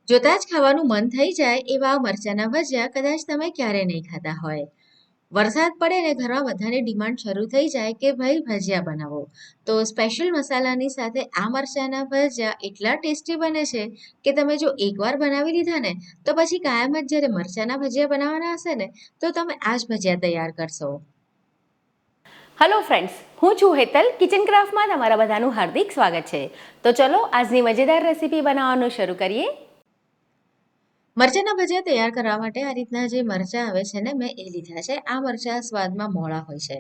જોતા જ ખાવાનું મન થઈ જાય એવા મરચાના ભજીયા કદાચ તમે ક્યારે નહીં ખાધા હોય. વરસાદ પડે ને ઘરમાં બધાની ડિમાન્ડ શરૂ થઈ જાય કે ભાઈ ભજીયા બનાવો. તો સ્પેશિયલ મસાલાની સાથે આ મરચાના ભજીયા એટલા ટેસ્ટી બને છે કે તમે જો એકવાર બનાવી લીધા ને તો પછી કાયમ જ જ્યારે મરચાના ભજીયા બનાવવાના હશે ને તો તમે આ જ ભજીયા તૈયાર કરશો. હેલો ફ્રેન્ડ્સ, હું છું હેતલ. કિચન ક્રાફ્ટમાં તમારા બધાનું હાર્દિક સ્વાગત છે. તો ચલો આજની મજેદાર રેસીપી બનાવવાનું શરૂ કરીએ. મરચાના ભજીયા તૈયાર કરવા માટે આ રીતના જે મરચાં આવે છે ને મેં એ લીધા છે. આ મરચાં સ્વાદમાં મોળા હોય છે.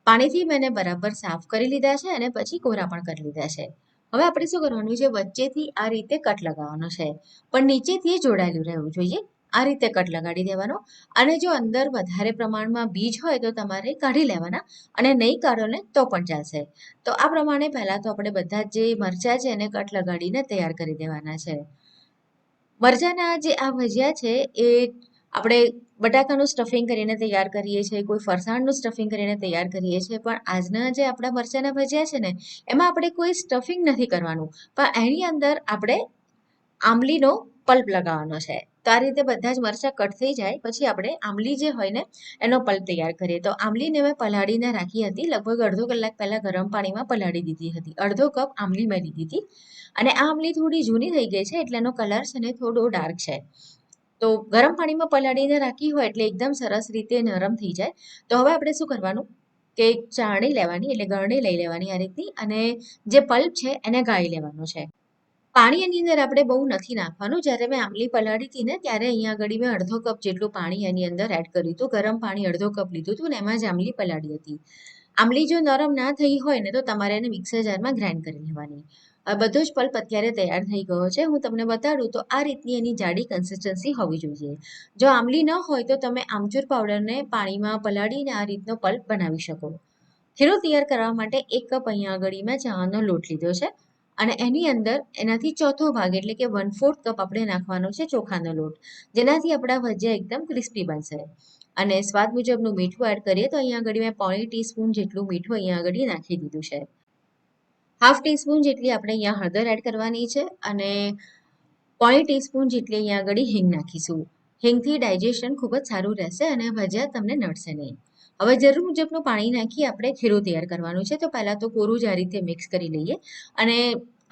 પાણીથી મેં બરાબર સાફ કરી લીધા છે અને પછી કોરા પણ કરી લીધા છે. હવે આપણે શું કરવાનું છે, વચ્ચેથી આ રીતે કટ લગાવવાનો છે, પણ નીચેથી જોડાયેલું રહેવું જોઈએ. આ રીતે કટ લગાડી દેવાનો. અને જો અંદર વધારે પ્રમાણમાં બીજ હોય તો તમારે કાઢી લેવાના, અને નહીં કાઢો ને તો પણ ચાલશે. તો આ પ્રમાણે પહેલાં તો આપણે બધા જે મરચાં છે એને કટ લગાડીને તૈયાર કરી દેવાના છે. મરચાંના જે આ ભજીયા છે એ આપણે બટાકાનું સ્ટફિંગ કરીને તૈયાર કરીએ છીએ, કોઈ ફરસાણનું સ્ટફિંગ કરીને તૈયાર કરીએ છીએ, પણ આજના જે આપણા મરચાંના ભજીયા છે ને એમાં આપણે કોઈ સ્ટફિંગ નથી કરવાનું, પણ એની અંદર આપણે આંબલીનો પલ્પ લગાવવાનો છે. તો આ રીતે બધા જ મરચાં કટ થઈ જાય પછી આપણે આંબલી જે હોય ને એનો પલ્પ તૈયાર કરીએ. તો આંબલીને મેં પલાળીને રાખી હતી, લગભગ અડધો કલાક પહેલાં ગરમ પાણીમાં પલાળી દીધી હતી. અડધો કપ આંબલી મેં લીધી હતી. અને આ આંબલી થોડી જૂની થઈ ગઈ છે એટલે એનો કલર છે ને થોડો ડાર્ક છે. તો ગરમ પાણીમાં પલાળીને રાખી હોય એટલે એકદમ સરસ રીતે નરમ થઈ જાય. તો હવે આપણે શું કરવાનું કે ચાળણી લેવાની, એટલે ગળણી લઈ લેવાની આ રીતની, અને જે પલ્પ છે એને ગાળી લેવાનો છે. પાણી એની અંદર આપણે બહુ નથી નાખવાનું. જ્યારે મેં આંબલી પલાળી હતી ને ત્યારે અહીંયા આગળ મેં અડધો કપ જેટલું પાણી એની અંદર એડ કર્યું હતું. ગરમ પાણી અડધો કપ લીધું હતું ને એમાં જ આંબલી પલાળી હતી. આંબલી જો નરમ ના થઈ હોય ને તો તમારે એને મિક્સર જારમાં ગ્રાઇન્ડ કરી લેવાની. બધો જ પલ્પ અત્યારે તૈયાર થઈ ગયો છે. હું તમને બતાડું તો આ રીતની એની જાડી કન્સિસ્ટન્સી હોવી જોઈએ. જો આંબલી ન હોય તો તમે આમચૂર પાવડરને પાણીમાં પલાળીને આ રીતનો પલ્પ બનાવી શકો. ખીરો તૈયાર કરવા માટે 1 કપ અહીંયા આગળ મેં ચણાનો લોટ લીધો છે, અને એની અંદર એનાથી ચોથો ભાગ એટલે કે 1/4 કપ આપણે નાખવાનો છે ચોખાનો લોટ, જેનાથી આપણા ભજીયા એકદમ ક્રિસ્પી બનશે. અને સ્વાદ મુજબનું મીઠું એડ કરીએ તો અહીંયા આગળ મેં 1/4 ટીસ્પૂન જેટલું મીઠું અહીંયા આગળ નાખી દીધું છે. 1/2 ટીસ્પૂન જેટલી આપણે અહીંયા હળદર એડ કરવાની છે, અને 1/4 ટીસ્પૂન જેટલી અહીંયા આગળ હિંગ નાખીશું. હિંગથી ડાયજેશન ખૂબ જ સારું રહેશે અને ભજીયા તમને નડશે નહીં. હવે જરૂર મુજબનું પાણી નાખી આપણે ખીરું તૈયાર કરવાનું છે. તો પહેલાં તો કોરું જ આ રીતે મિક્સ કરી લઈએ. અને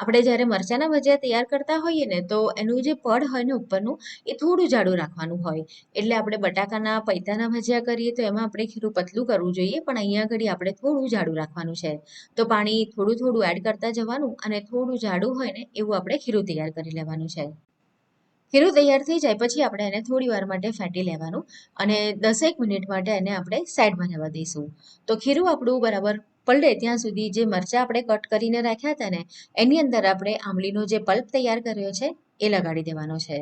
આપણે જ્યારે મરચાંના ભજીયા તૈયાર કરતા હોઈએ ને તો એનું જે પડ હોય ને ઉપરનું એ થોડું જાડું રાખવાનું હોય. એટલે આપણે બટાકાના પૈતાના ભજીયા કરીએ તો એમાં આપણે ખીરું પતલું કરવું જોઈએ, પણ અહીંયા આગળ આપણે થોડું જાડું રાખવાનું છે. તો પાણી થોડું થોડું એડ કરતા જવાનું, અને થોડું જાડું હોય ને એવું આપણે ખીરું તૈયાર કરી લેવાનું છે. ખીરું તૈયાર થઈ જાય પછી આપણે એને થોડી વાર માટે ફેંટી લેવાનું, અને 10 મિનિટ માટે એને આપણે સાઈડમાં રહેવા દઈશું. તો ખીરું આપણું બરાબર પલળે ત્યાં સુધી જે મરચાં આપણે કટ કરીને રાખ્યા હતા ને એની અંદર આપણે આંબલીનો જે પલ્પ તૈયાર કર્યો છે એ લગાડી દેવાનો છે.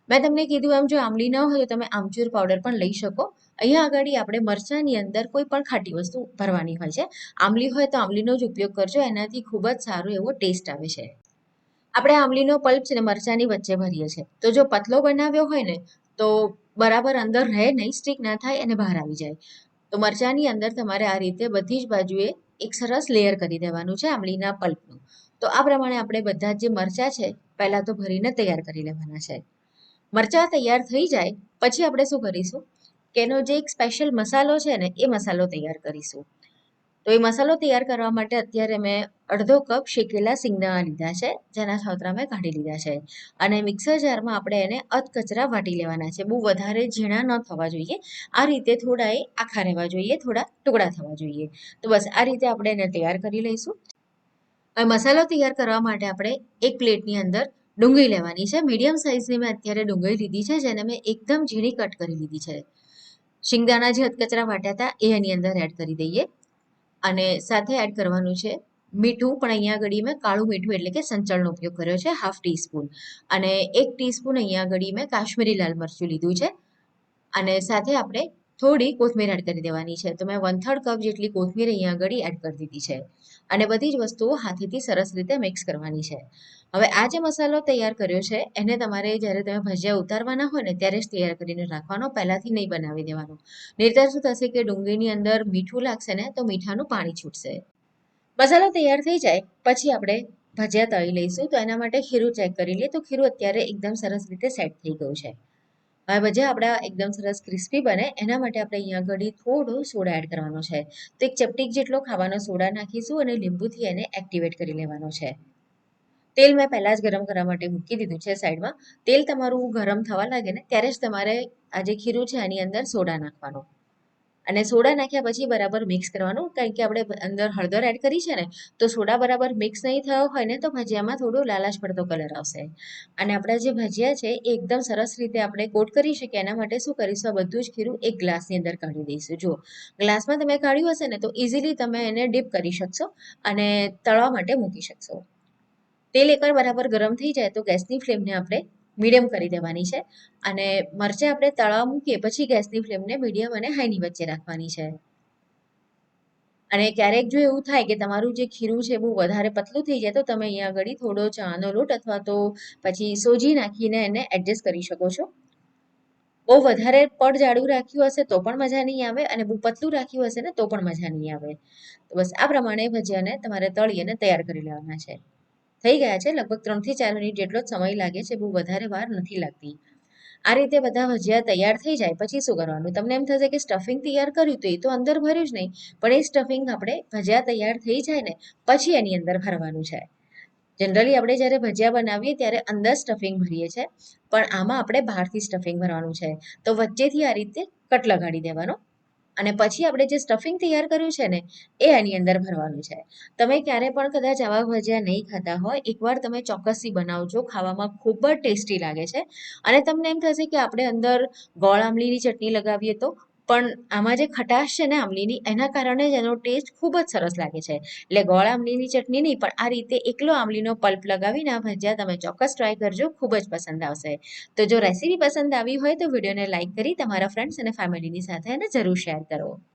મેં તમને કીધું એમ જો આંબલી ન હોય તો તમે આમચૂર પાવડર પણ લઈ શકો. અહીંયા આગળ આપણે મરચાંની અંદર કોઈ પણ ખાટી વસ્તુ ભરવાની હોય છે. આંબલી હોય તો આંબલીનો જ ઉપયોગ કરજો, એનાથી ખૂબ જ સારો એવો ટેસ્ટ આવે છે. આપણે આંબલીનો પલ્પ છે ને મરચાંની વચ્ચે ભરીએ છીએ. તો જો પતલો બનાવ્યો હોય ને તો બરાબર અંદર રહે નહીં, સ્ટીક ના થાય અને બહાર આવી જાય. તો મરચાંની અંદર તમારે આ રીતે બધી જ બાજુએ એક સરસ લેયર કરી દેવાનું છે આંબલીના પલ્પનું. તો આ પ્રમાણે આપણે બધા જે મરચાં છે પહેલાં તો ભરીને તૈયાર કરી લેવાના છે. મરચાં તૈયાર થઈ જાય પછી આપણે શું કરીશું કે એનો જે એક સ્પેશિયલ મસાલો છે ને એ મસાલો તૈયાર કરીશું. તો એ મસાલો તૈયાર કરવા માટે અત્યારે મેં અડધો કપ શેકેલા સિંગદાણા લીધા છે, જેના છોતરા મેં કાઢી લીધા છે. અને મિક્સર જારમાં આપણે એને અધકચરા વાટી લેવાના છે. બહુ વધારે ઝીણા ન થવા જોઈએ, આ રીતે થોડા એ આખા રહેવા જોઈએ, થોડા ટુકડા થવા જોઈએ. તો બસ આ રીતે આપણે એને તૈયાર કરી લઈશું. હવે મસાલો તૈયાર કરવા માટે આપણે એક પ્લેટની અંદર ડુંગળી લેવાની છે. મીડિયમ સાઇઝની મેં અત્યારે ડુંગળી લીધી છે, જેને મેં એકદમ ઝીણી કટ કરી લીધી છે. શિંગદાણા જે અધકચરા વાટ્યા હતા એ એની અંદર એડ કરી દઈએ, અને સાથે એડ કરવાનું છે મીઠું. પણ અહીંયા આગળ મેં કાળું મીઠું એટલે કે સંચળનો ઉપયોગ કર્યો છે, 1/2 ટીસ્પૂન. અને 1 ટીસ્પૂન અહીંયા આગળ મેં કાશ્મીરી લાલ મરચું લીધું છે. અને સાથે આપણે થોડી કોથમીર એડ કરી દેવાની છે. તો મેં 1/3 કપ જેટલી કોથમીર અહીંયા આગળ એડ કરી દીધી છે. અને બધી જ વસ્તુઓ હાથેથી સરસ રીતે મિક્સ કરવાની છે. હવે આ જે મસાલો તૈયાર કર્યો છે એને તમારે જ્યારે તમે ભજીયા ઉતારવાના હોય ને ત્યારે જ તૈયાર કરીને રાખવાનો, પહેલાંથી નહીં બનાવી દેવાનો. નહીંતર શું થશે કે ડુંગળીની અંદર મીઠું લાગશે ને તો મીઠાનું પાણી છૂટશે. મસાલો તૈયાર થઈ જાય પછી આપણે ભજીયા તળી લઈશું. તો એના માટે ખીરું ચેક કરી લઈએ. તો ખીરું અત્યારે એકદમ સરસ રીતે સેટ થઈ ગયું છે. હવે ભજીયા આપણા એકદમ સરસ ક્રિસ્પી બને એના માટે આપણે અહીંયા આગળ થોડો સોડા એડ કરવાનો છે. તો એક ચપટીક જેટલો ખાવાનો સોડા નાખીશું અને લીંબુથી એને એક્ટિવેટ કરી લેવાનો છે. તેલ મેં પહેલાં જ ગરમ કરવા માટે મૂકી દીધું છે સાઈડમાં. તેલ તમારું ગરમ થવા લાગે ને ત્યારે જ તમારે આ જે ખીરું છે એની અંદર સોડા નાખવાનો. અને સોડા નાખ્યા પછી બરાબર મિક્સ કરવાનું, કારણ કે આપણે અંદર હળદર એડ કરી છે ને, તો સોડા બરાબર મિક્સ નહીં થયો હોય ને તો ભજીયામાં થોડો લાલાશ પડતો કલર આવશે. અને આપણા જે ભજીયા છે એ એકદમ સરસ રીતે આપણે કોટ કરી શકીએ એના માટે શું કરીશું, આ બધું જ ખીરું એક ગ્લાસની અંદર કાઢી દઈશું. જુઓ, ગ્લાસમાં તમે કાઢ્યું હશે ને તો ઇઝીલી તમે એને ડીપ કરી શકશો અને તળવા માટે મૂકી શકશો. તેલ એકવાર બરાબર ગરમ થઈ જાય તો ગેસની ફ્લેમને આપણે મીડિયમ કરી દેવાની છે. અને મરચાં આપણે તળવા મૂકીએ પછી ગેસની ફ્લેમને મીડિયમ અને હાઈની વચ્ચે રાખવાની છે. અને ક્યારેક જો એવું થાય કે તમારું જે ખીરું છે બહુ વધારે પતલું થઈ જાય તો તમે અહીંયા આગળ થોડો ચણાનો લોટ અથવા તો પછી સોજી નાખીને એને એડજસ્ટ કરી શકો છો. બહુ વધારે પડ જાડું રાખ્યું હશે તો પણ મજા નહીં આવે અને બહુ પતલું રાખ્યું હશે ને તો પણ મજા નહીં આવે. તો બસ આ પ્રમાણે ભજીયાને તમારે તળી અને તૈયાર કરી લેવાના છે. થઈ ગયા છે, લગભગ 3 થી 4 મિનિટ જેટલો જ સમય લાગે છે, બહુ વધારે વાર નથી લાગતી. આ રીતે બધા ભજીયા તૈયાર થઈ જાય પછી શું કરવાનું, તમને એમ થશે કે સ્ટફિંગ તૈયાર કર્યું તો એ તો અંદર ભર્યું જ નહીં, પણ એ સ્ટફિંગ આપણે ભજીયા તૈયાર થઈ જાય ને પછી એની અંદર ભરવાનું છે. જનરલી આપણે જ્યારે ભજીયા બનાવીએ ત્યારે અંદર સ્ટફિંગ ભરીએ છીએ, પણ આમાં આપણે બહારથી સ્ટફિંગ ભરવાનું છે. તો વચ્ચેથી આ રીતે કટ લગાડી દેવાનો અને પછી આપણે જે સ્ટફિંગ તૈયાર કર્યું છે ને એ એની અંદર ભરવાનું છે. તમે ક્યારે પણ કદાચ આવા ભજીયા નહીં ખાધા હોય, એકવાર તમે ચોક્કસથી બનાવજો, ખાવામાં ખૂબ જ ટેસ્ટી લાગે છે. અને તમને એમ થશે કે આપણે અંદર ગોળ આમલીની ચટણી લગાવીએ તો, પણ આમાં જે ખટાશ છે ને આમલીની એના કારણે જ એનો ટેસ્ટ ખૂબ જ સરસ લાગે છે. એટલે ગોળ આમલીની ચટણી નહીં, પણ આ રીતે એકલો આમલીનો પલ્પ લગાવીને આ ભજીયા તમે ચોક્કસ ટ્રાય કરજો, ખૂબ જ પસંદ આવશે. તો જો રેસીપી પસંદ આવી હોય તો વિડીયોને લાઇક કરી તમારા ફ્રેન્ડ્સ અને ફેમિલીની સાથે એને જરૂર શેર કરો.